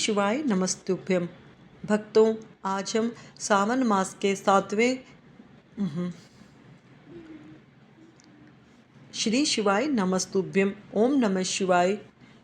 शिवाय नमस्तुभ्यम। भक्तों, आज हम सावन मास के 7वें श्री शिवाय नमस्तुभ्यम। ओम नमः शिवाय।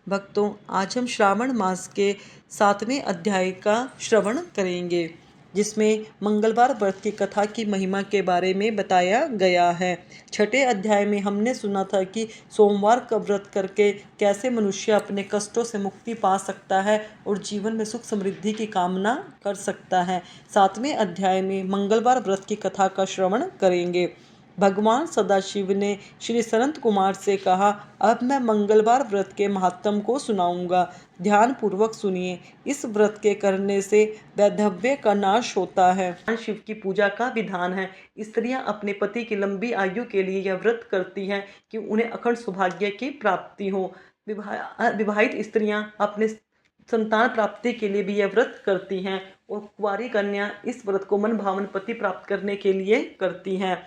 भक्तों, आज हम श्रावण मास के 7वें अध्याय का श्रवण करेंगे, जिसमें मंगलवार व्रत की कथा की महिमा के बारे में बताया गया है। छठे अध्याय में हमने सुना था कि सोमवार का व्रत करके कैसे मनुष्य अपने कष्टों से मुक्ति पा सकता है और जीवन में सुख समृद्धि की कामना कर सकता है। 7वें अध्याय में मंगलवार व्रत की कथा का श्रवण करेंगे। भगवान सदाशिव ने श्री सनत कुमार से कहा, अब मैं मंगलवार व्रत के महात्म को सुनाऊंगा। ध्यान पूर्वक सुनिए। इस व्रत के करने से वैधव्य का नाश होता है। शिव की पूजा का विधान है। स्त्रियां अपने पति की लंबी आयु के लिए यह व्रत करती हैं कि उन्हें अखंड सौभाग्य की प्राप्ति हो। विवाहित स्त्रियां अपने संतान प्राप्ति के लिए भी यह व्रत करती हैं और कुंवारी कन्या इस व्रत को मन भावन पति प्राप्त करने के लिए करती हैं।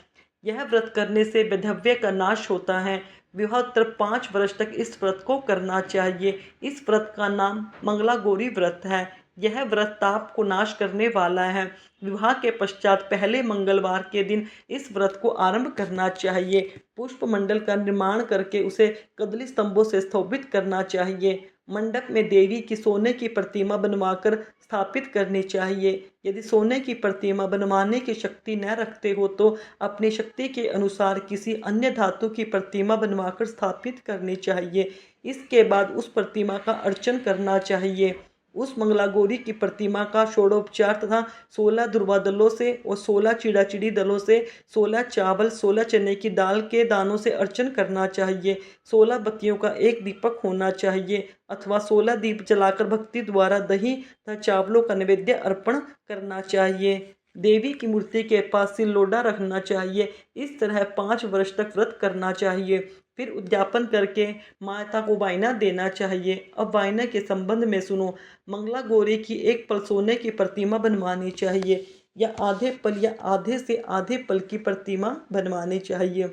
यह व्रत करने से वैधव्य का नाश होता है। विवाहोत्तर 5 वर्ष तक इस व्रत को करना चाहिए। इस व्रत का नाम मंगला गौरी व्रत है। यह व्रत ताप को नाश करने वाला है। विवाह के पश्चात पहले मंगलवार के दिन इस व्रत को आरंभ करना चाहिए। पुष्प मंडल का निर्माण करके उसे कदली स्तंभों से शोभित करना चाहिए। मंडप में देवी की सोने की प्रतिमा बनवाकर स्थापित करनी चाहिए। यदि सोने की प्रतिमा बनवाने की शक्ति न रखते हो तो अपनी शक्ति के अनुसार किसी अन्य धातु की प्रतिमा बनवाकर स्थापित करनी चाहिए। इसके बाद उस प्रतिमा का अर्चन करना चाहिए। उस मंगलागौरी की प्रतिमा का षोडोपचार तथा 16 दुर्वा दलों से और 16 चिड़ाचिड़ी दलों से, 16 चावल, 16 चने की दाल के दानों से अर्चन करना चाहिए। 16 बत्तियों का एक दीपक होना चाहिए अथवा 16 दीप जलाकर भक्ति द्वारा दही तथा चावलों का नैवेद्य अर्पण करना चाहिए। देवी की मूर्ति के पास सिल्लोडा रखना चाहिए। इस तरह 5 वर्ष तक व्रत करना चाहिए। फिर उद्यापन करके माता को वायना देना चाहिए। अब वायना के संबंध में सुनो। मंगला गौरी की एक पल सोने की प्रतिमा बनवानी चाहिए या आधे पल या आधे से आधे पल की प्रतिमा बनवानी चाहिए।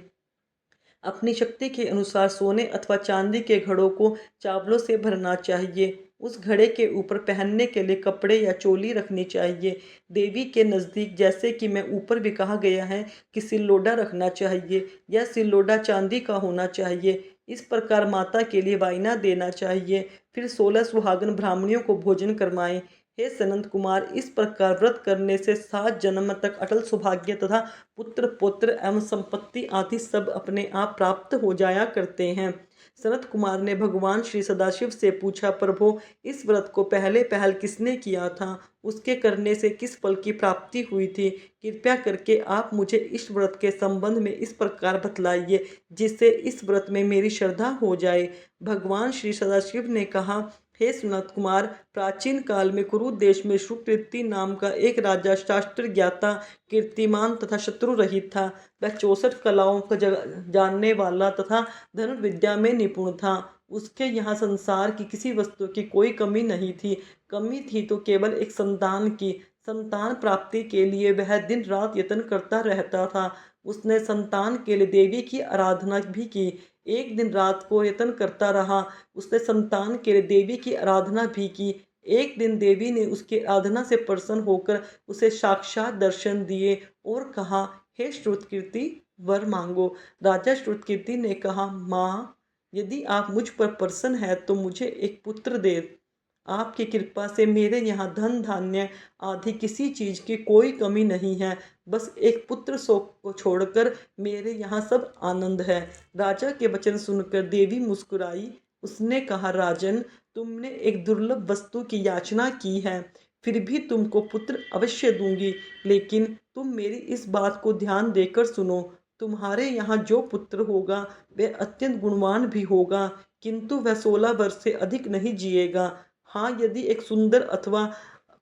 अपनी शक्ति के अनुसार सोने अथवा चांदी के घड़ों को चावलों से भरना चाहिए। उस घड़े के ऊपर पहनने के लिए कपड़े या चोली रखनी चाहिए। देवी के नज़दीक, जैसे कि मैं ऊपर भी कहा गया है, कि सिल्लोडा रखना चाहिए। यह सिल्लोडा चांदी का होना चाहिए। इस प्रकार माता के लिए वायना देना चाहिए। फिर 16 सुहागन ब्राह्मणियों को भोजन करवाएं। हे सनंत कुमार, इस प्रकार व्रत करने से 7 जन्म तक अटल सौभाग्य तथा पुत्र पौत्र एवं संपत्ति आदि सब अपने आप प्राप्त हो जाया करते हैं। सनत कुमार ने भगवान श्री सदाशिव से पूछा, प्रभु, इस व्रत को पहले पहल किसने किया था? उसके करने से किस फल की प्राप्ति हुई थी? कृपया करके आप मुझे इस व्रत के संबंध में इस प्रकार बतलाइए जिससे इस व्रत में मेरी श्रद्धा हो जाए। भगवान श्री सदाशिव ने कहा, हे सनत कुमार, प्राचीन काल में कुरु देश में सुकृति नाम का एक राजा शास्त्र ज्ञाता, कीर्तिमान तथा शत्रु रहित था। वह 64 कलाओं का जानने वाला तथा धनुर्विद्या में निपुण था। उसके यहाँ संसार की किसी वस्तु की कोई कमी नहीं थी। कमी थी तो केवल एक संतान की। संतान प्राप्ति के लिए वह दिन रात यत्न करता रहता था। उसने संतान के लिए देवी की आराधना भी की। एक दिन रात को यत्न करता रहा। उसने संतान के लिए देवी की आराधना भी की। एक दिन देवी ने उसकी आराधना से प्रसन्न होकर उसे साक्षात दर्शन दिए और कहा, हे श्रुतकीर्ति, वर मांगो। राजा श्रुतकीर्ति ने कहा, माँ, यदि आप मुझ पर प्रसन्न हैं तो मुझे एक पुत्र दे। आपकी कृपा से मेरे यहाँ धन धान्य आदि किसी चीज की कोई कमी नहीं है। बस एक पुत्र शोक को छोड़कर मेरे यहाँ सब आनंद है। राजा के वचन सुनकर देवी मुस्कुराई। उसने कहा, राजन, तुमने एक दुर्लभ वस्तु की याचना की है, फिर भी तुमको पुत्र अवश्य दूंगी। लेकिन तुम मेरी इस बात को ध्यान देकर सुनो। तुम्हारे यहाँ जो पुत्र होगा वह अत्यंत गुणवान भी होगा, किंतु वह 16 वर्ष से अधिक नहीं जिएगा। हाँ, यदि एक सुंदर अथवा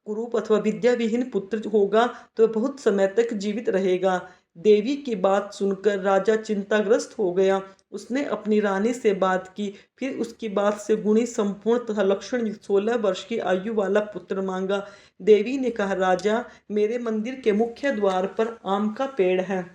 कुरूप अथवा विद्या विहीन पुत्र होगा तो बहुत समय तक जीवित रहेगा। देवी की बात सुनकर राजा चिंताग्रस्त हो गया। उसने अपनी रानी से बात की। फिर उसकी बात से गुणी संपूर्ण तथा लक्षण युक्त 16 वर्ष की आयु वाला पुत्र मांगा। देवी ने कहा, राजा, मेरे मंदिर के मुख्य द्वार पर आम का पेड़ है।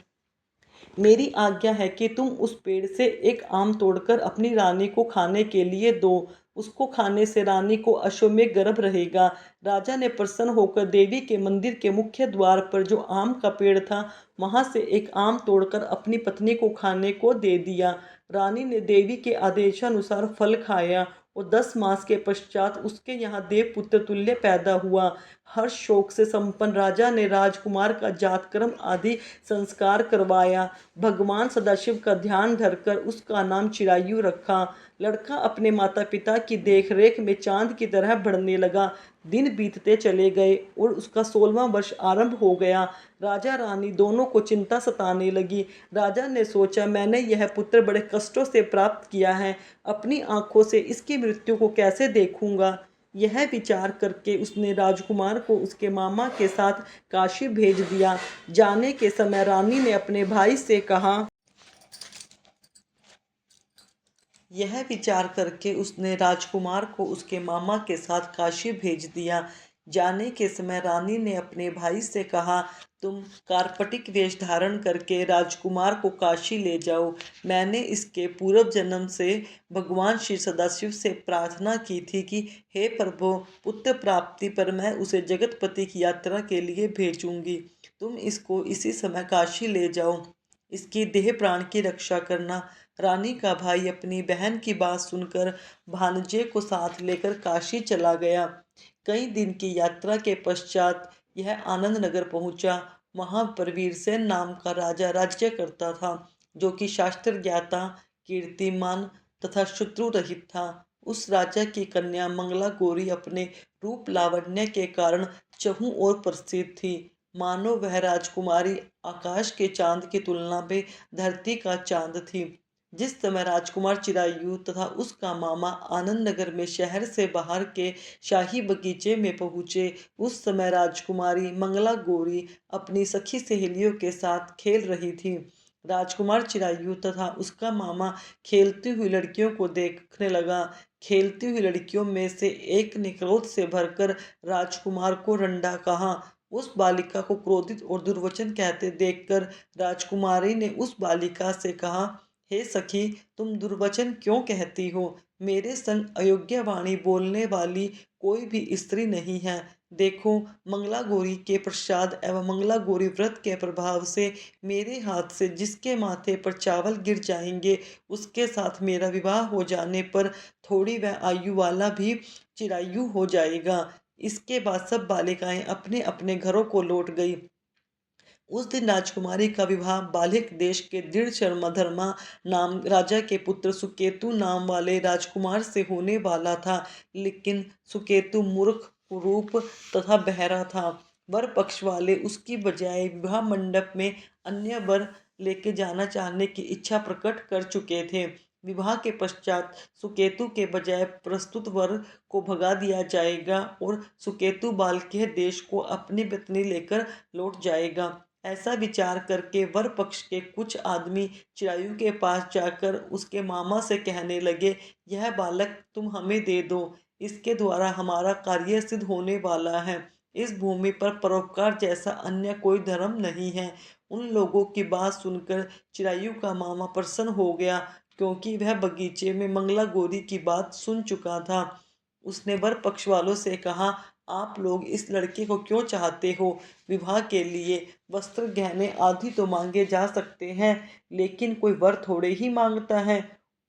मेरी आज्ञा है कि तुम उस पेड़ से एक आम तोड़कर अपनी रानी को खाने के लिए दो। उसको खाने से रानी को अश्वमेध गर्भ रहेगा। राजा ने प्रसन्न होकर देवी के मंदिर के मुख्य द्वार पर जो आम का पेड़ था, वहां से एक आम तोड़कर अपनी पत्नी को खाने को दे दिया। रानी ने देवी के आदेशानुसार फल खाया और 10 मास के पश्चात उसके यहाँ देवपुत्र तुल्य पैदा हुआ। हर्ष शोक से संपन्न राजा ने राजकुमार का जातकर्म आदि संस्कार करवाया। भगवान सदाशिव का ध्यान धरकर उसका नाम चिरायु रखा। लड़का अपने माता पिता की देखरेख में चांद की तरह बढ़ने लगा। दिन बीतते चले गए और उसका 16वां वर्ष आरंभ हो गया। राजा रानी दोनों को चिंता सताने लगी। राजा ने सोचा, मैंने यह पुत्र बड़े कष्टों से प्राप्त किया है, अपनी आंखों से इसकी मृत्यु को कैसे देखूंगा। यह विचार करके उसने राजकुमार को उसके मामा के साथ काशी भेज दिया। जाने के समय रानी ने अपने भाई से कहा, यह विचार करके उसने राजकुमार को उसके मामा के साथ काशी भेज दिया। जाने के समय रानी ने अपने भाई से कहा, तुम कार्पटिक वेश धारण करके राजकुमार को काशी ले जाओ। मैंने इसके पूर्व जन्म से भगवान श्री सदाशिव से प्रार्थना की थी कि हे प्रभु, पुत्र प्राप्ति पर मैं उसे जगतपति की यात्रा के लिए भेजूंगी। तुम इसको इसी समय काशी ले जाओ, इसकी देह प्राण की रक्षा करना। रानी का भाई अपनी बहन की बात सुनकर भानजे को साथ लेकर काशी चला गया। कई दिन की यात्रा के पश्चात यह आनंद नगर पहुंचा। वहां पर वीरसेन नाम का राजा राज्य करता था, जो कि शास्त्र ज्ञाता, कीर्तिमान तथा शत्रु रहित था। उस राजा की कन्या मंगला गौरी अपने रूप लावण्य के कारण चहुं ओर प्रसिद्ध थी। मानो वह राजकुमारी आकाश के चांद की तुलना में धरती का चांद थी। जिस समय राजकुमार चिरायु तथा उसका मामा आनंद नगर में शहर से बाहर के शाही बगीचे में पहुंचे, उस समय राजकुमारी मंगला गौरी अपनी सखी सहेलियों के साथ खेल रही थी। राजकुमार चिरायु तथा उसका मामा खेलती हुई लड़कियों को देखने लगा। खेलती हुई लड़कियों में से एक ने क्रोध से भरकर राजकुमार को रंडा कहा। उस बालिका को क्रोधित और दुर्वचन कहते देखकर राजकुमारी ने उस बालिका से कहा, हे सखी, तुम दुर्वचन क्यों कहती हो। मेरे संग अयोग्य वाणी बोलने वाली कोई भी स्त्री नहीं है। देखो, मंगला गौरी के प्रसाद एवं मंगला गौरी व्रत के प्रभाव से मेरे हाथ से जिसके माथे पर चावल गिर जाएंगे, उसके साथ मेरा विवाह हो जाने पर थोड़ी वह आयु वाला भी चिरायु हो जाएगा। इसके बाद सब बालिकाएं अपने अपने घरों को लौट गई। उस दिन राजकुमारी का विवाह बाल्हिक देश के दृढ़ धर्मा नाम राजा के पुत्र सुकेतु नाम वाले राजकुमार से होने वाला था, लेकिन सुकेतु मूर्ख, कुरूप तथा बहरा था। वर पक्ष वाले उसकी बजाय विवाह मंडप में अन्य वर लेके जाना चाहने की इच्छा प्रकट कर चुके थे। विवाह के पश्चात सुकेतु के बजाय प्रस्तुत वर को भगा दिया जाएगा और सुकेतु बाल के देश को अपनी पत्नी लेकर लौट जाएगा। ऐसा विचार करके वर पक्ष के कुछ आदमी चिरायु के पास जाकर उसके मामा से कहने लगे, यह बालक तुम हमें दे दो, इसके द्वारा हमारा कार्य सिद्ध होने वाला है। इस भूमि पर परोपकार जैसा अन्य कोई धर्म नहीं है। उन लोगों की बात सुनकर चिरायु का मामा प्रसन्न हो गया, क्योंकि वह बगीचे में मंगला गौरी की बात सुन चुका था। उसने वर पक्ष वालों से कहा, आप लोग इस लड़के को क्यों चाहते हो। विवाह के लिए वस्त्र गहने आदि तो मांगे जा सकते हैं, लेकिन कोई वर थोड़े ही मांगता है।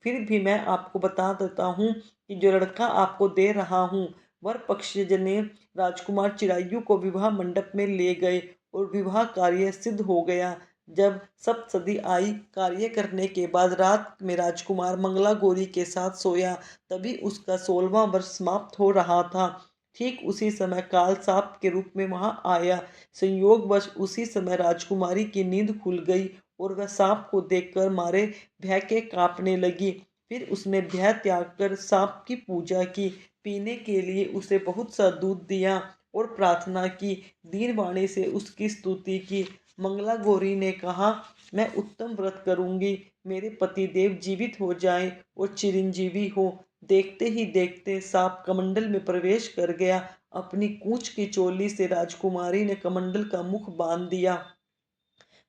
फिर भी मैं आपको बता देता हूँ कि जो लड़का आपको दे रहा हूँ, वर पक्षजने राजकुमार चिरायु को विवाह मंडप में ले गए और विवाह कार्य सिद्ध हो गया। जब सप्तसदी आई, कार्य करने के बाद रात में राजकुमार मंगला गौरी के साथ सोया, तभी उसका 16वां वर्ष समाप्त हो रहा था। ठीक उसी समय काल साप के रूप में वहां आया। संयोगवश उसी समय राजकुमारी की नींद खुल गई और वह सांप को देखकर मारे भय के कांपने लगी। फिर उसने भय त्याग कर सांप की पूजा की, पीने के लिए उसे बहुत सा दूध दिया और प्रार्थना की, दीन वाणी से उसकी स्तुति की। मंगला गौरी ने कहा, मैं उत्तम व्रत करूंगी, मेरे पति देव जीवित हो जाएं और चिरंजीवी हो। देखते ही देखते सांप कमंडल में प्रवेश कर गया। अपनी कूच की चोली से राजकुमारी ने कमंडल का मुख बांध दिया।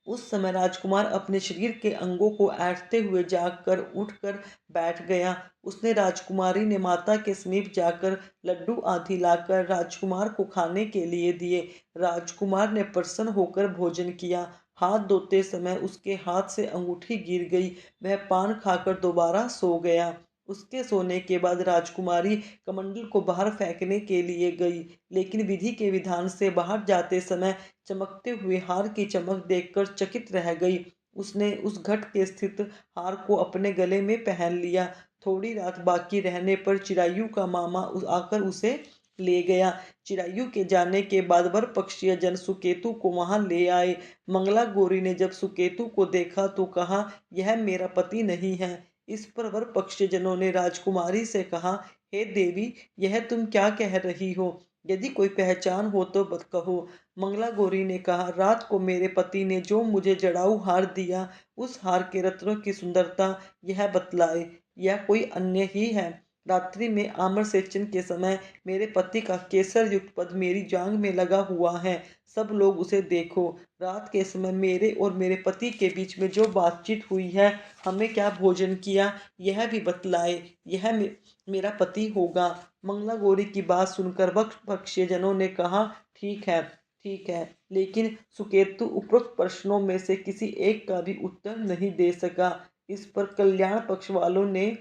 उस समय राजकुमार अपने शरीर के अंगों को ऐंठते हुए जागकर उठकर बैठ गया। उसने राजकुमारी ने माता के समीप जाकर लड्डू आदि लाकर राजकुमार को खाने के लिए दिए। राजकुमार ने प्रसन्न होकर भोजन किया। हाथ धोते समय उसके हाथ से अंगूठी गिर गई। वह पान खाकर दोबारा सो गया। उसके सोने के बाद राजकुमारी कमंडल को बाहर फेंकने के लिए गई, लेकिन विधि के विधान से बाहर जाते समय चमकते हुए हार की चमक देखकर चकित रह गई। उसने उस घट के स्थित हार को अपने गले में पहन लिया। थोड़ी रात बाकी रहने पर चिरायु का मामा आकर उसे ले गया। चिरायु के जाने के बाद वर पक्षीय जन सुकेतु को वहां ले आए। मंगला गौरी ने जब सुकेतु को देखा तो कहा, यह मेरा पति नहीं है। इस पर वर पक्षीय जनों ने राजकुमारी से कहा, हे देवी, यह तुम क्या कह रही हो? यदि कोई पहचान हो तो कहो। मंगला गौरी ने कहा, रात को मेरे पति ने जो मुझे जड़ाऊ हार दिया, उस हार के रत्नों की सुंदरता यह बतलाए, यह कोई अन्य ही है। रात्रि में आम्र सेचन के समय मेरे पति का केसर युक्त पद मेरी जांघ में लगा हुआ है। सब लोग उसे देखो। रात के समय मेरे और मेरे पति के बीच में जो बातचीत हुई है, हमें क्या भोजन किया, यह भी बतलाए। यह मेरा पति होगा। मंगला गौरी की बात सुनकर वक्ष पक्षीय जनों ने कहा, ठीक है, लेकिन सुकेतु उपरोक्त प्रश्नों में से किसी एक का भी उत्तर नहीं दे सका। इस पर कल्याण पक्ष वालों ने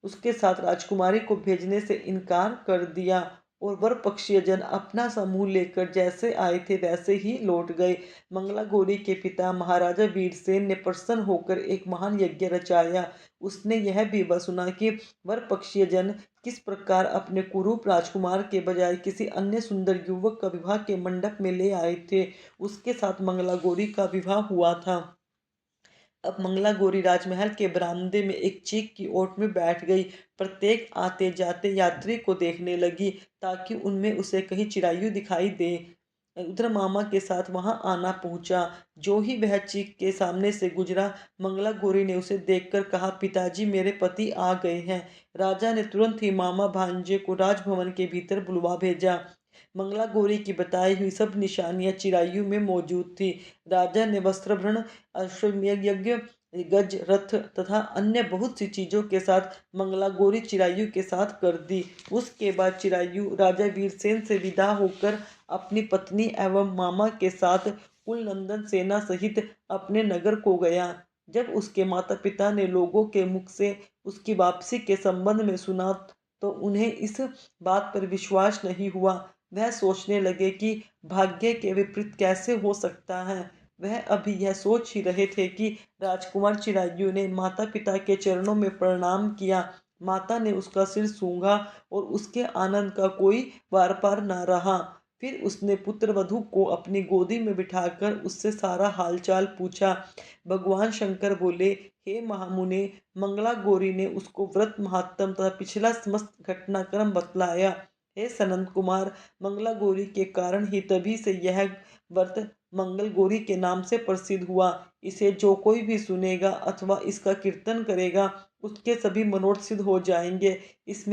उसके साथ राजकुमारी को भेजने से इनकार कर दिया और वर पक्षीय जन अपना समूह लेकर जैसे आए थे वैसे ही लौट गए। मंगला गौरी के पिता महाराजा वीरसेन ने प्रसन्न होकर एक महान यज्ञ रचाया। उसने यह भी सुना कि वर पक्षीय जन किस प्रकार अपने कुरूप राजकुमार के बजाय किसी अन्य सुंदर युवक का विवाह के मंडप में ले आए थे। उसके साथ मंगला गौरी का विवाह हुआ था। अब मंगला गौरी राजमहल के बरामदे में एक चीक की ओट में बैठ गई। प्रत्येक आते जाते यात्री को देखने लगी ताकि उनमें उसे कहीं चिरायु दिखाई दे। उधर मामा के साथ वहां आना पहुंचा। जो ही वह चीक के सामने से गुजरा, मंगला गौरी ने उसे देखकर कहा, पिताजी, मेरे पति आ गए हैं। राजा ने तुरंत ही मामा भांजे को राजभवन के भीतर बुलवा भेजा। मंगला गौरी की बताई हुई सब निशानियां चिरायु में मौजूद थी। राजा ने वस्त्रभरण, अश्वमेध यज्ञ, गज, रथ तथा अन्य बहुत सी चीजों के साथ मंगला गौरी चिरायु के साथ कर दी। उसके बाद चिरायु राजा वीरसेन से विदा होकर अपनी पत्नी एवं मामा के साथ कुलनंदन सेना सहित अपने नगर को गया। जब उसके माता पिता ने लोगों के मुख से उसकी वापसी के संबंध में सुना तो उन्हें इस बात पर विश्वास नहीं हुआ। वह सोचने लगे कि भाग्य के विपरीत कैसे हो सकता है। वह अभी यह सोच ही रहे थे कि राजकुमार चिरायु ने माता पिता के चरणों में प्रणाम किया। माता ने उसका सिर सूंघा और उसके आनंद का कोई वार पार न रहा। फिर उसने पुत्र वधू को अपनी गोदी में बिठाकर उससे सारा हालचाल पूछा। भगवान शंकर बोले, हे महामुने, मंगला गौरी ने उसको व्रत महात्म तथा पिछला समस्त घटनाक्रम बतलाया। हे सनंद कुमार, मंगला गौरी के कारण ही तभी से यह व्रत मंगल गौरी के नाम से प्रसिद्ध हुआ। इसे जो कोई भी सुनेगा अथवा इसका कीर्तन करेगा, उसके सभी मनोरथ सिद्ध हो जाएंगे। इसमें